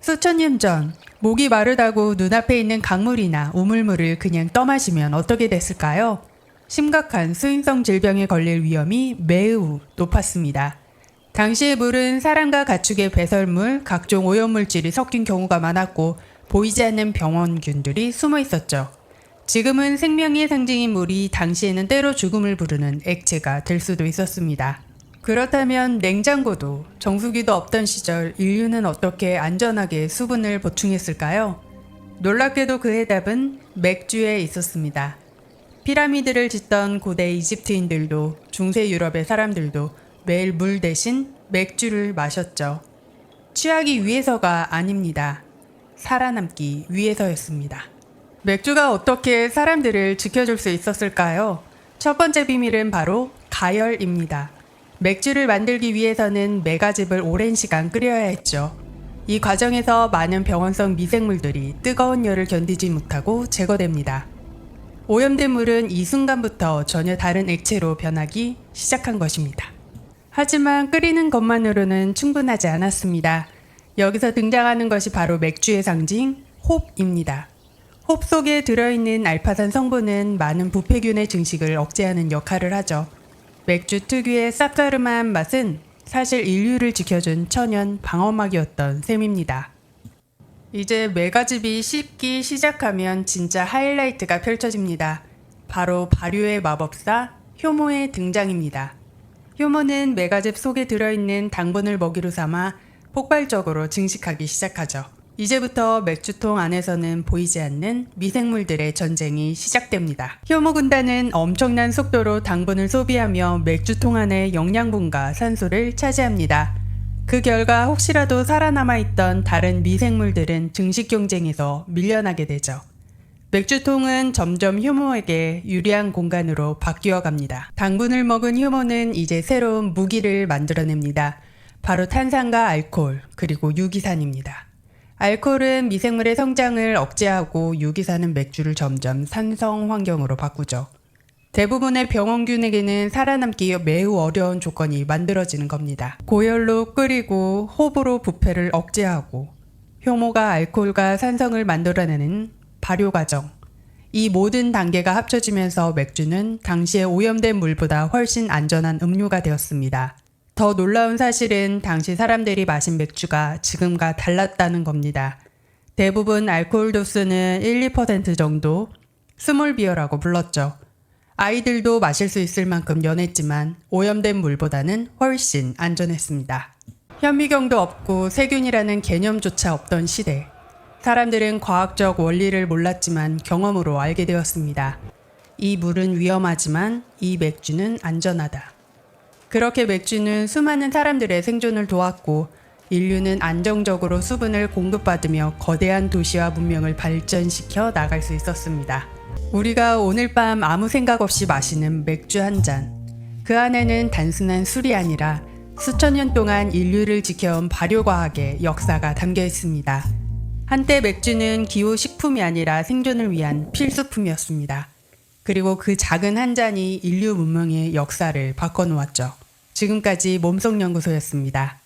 수천 년 전, 목이 마르다고 눈앞에 있는 강물이나 우물물을 그냥 떠마시면 어떻게 됐을까요? 심각한 수인성 질병에 걸릴 위험이 매우 높았습니다. 당시의 물은 사람과 가축의 배설물, 각종 오염물질이 섞인 경우가 많았고 보이지 않는 병원균들이 숨어 있었죠. 지금은 생명의 상징인 물이 당시에는 때로 죽음을 부르는 액체가 될 수도 있었습니다. 그렇다면 냉장고도 정수기도 없던 시절 인류는 어떻게 안전하게 수분을 보충했을까요? 놀랍게도 그 해답은 맥주에 있었습니다. 피라미드를 짓던 고대 이집트인들도 중세 유럽의 사람들도 매일 물 대신 맥주를 마셨죠. 취하기 위해서가 아닙니다. 살아남기 위해서였습니다. 맥주가 어떻게 사람들을 지켜줄 수 있었을까요? 첫 번째 비밀은 바로 가열입니다. 맥주를 만들기 위해서는 메가즙을 오랜 시간 끓여야 했죠. 이 과정에서 많은 병원성 미생물들이 뜨거운 열을 견디지 못하고 제거됩니다. 오염된 물은 이 순간부터 전혀 다른 액체로 변하기 시작한 것입니다. 하지만 끓이는 것만으로는 충분하지 않았습니다. 여기서 등장하는 것이 바로 맥주의 상징, 홉입니다. 홉 속에 들어있는 알파산 성분은 많은 부패균의 증식을 억제하는 역할을 하죠. 맥주 특유의 쌉싸름한 맛은 사실 인류를 지켜준 천연 방어막이었던 셈입니다. 이제 메가즙이 식기 시작하면 진짜 하이라이트가 펼쳐집니다. 바로 발효의 마법사 효모의 등장입니다. 효모는 메가즙 속에 들어있는 당분을 먹이로 삼아 폭발적으로 증식하기 시작하죠. 이제부터 맥주통 안에서는 보이지 않는 미생물들의 전쟁이 시작됩니다. 효모 군단은 엄청난 속도로 당분을 소비하며 맥주통 안의 영양분과 산소를 차지합니다. 그 결과 혹시라도 살아남아 있던 다른 미생물들은 증식 경쟁에서 밀려나게 되죠. 맥주통은 점점 효모에게 유리한 공간으로 바뀌어 갑니다. 당분을 먹은 효모는 이제 새로운 무기를 만들어냅니다. 바로 탄산과 알코올, 그리고 유기산입니다. 알코올은 미생물의 성장을 억제하고 유기산은 맥주를 점점 산성 환경으로 바꾸죠. 대부분의 병원균에게는 살아남기 매우 어려운 조건이 만들어지는 겁니다. 고열로 끓이고 호불호 부패를 억제하고 효모가 알코올과 산성을 만들어내는 발효 과정. 이 모든 단계가 합쳐지면서 맥주는 당시의 오염된 물보다 훨씬 안전한 음료가 되었습니다. 더 놀라운 사실은 당시 사람들이 마신 맥주가 지금과 달랐다는 겁니다. 대부분 알코올 도수는 1~2% 정도, 스몰 비어라고 불렀죠. 아이들도 마실 수 있을 만큼 연했지만 오염된 물보다는 훨씬 안전했습니다. 현미경도 없고 세균이라는 개념조차 없던 시대. 사람들은 과학적 원리를 몰랐지만 경험으로 알게 되었습니다. 이 물은 위험하지만 이 맥주는 안전하다. 그렇게 맥주는 수많은 사람들의 생존을 도왔고 인류는 안정적으로 수분을 공급받으며 거대한 도시와 문명을 발전시켜 나갈 수 있었습니다. 우리가 오늘 밤 아무 생각 없이 마시는 맥주 한 잔. 그 안에는 단순한 술이 아니라 수천 년 동안 인류를 지켜온 발효과학의 역사가 담겨 있습니다. 한때 맥주는 기호식품이 아니라 생존을 위한 필수품이었습니다. 그리고 그 작은 한 잔이 인류 문명의 역사를 바꿔놓았죠. 지금까지 몸속연구소였습니다.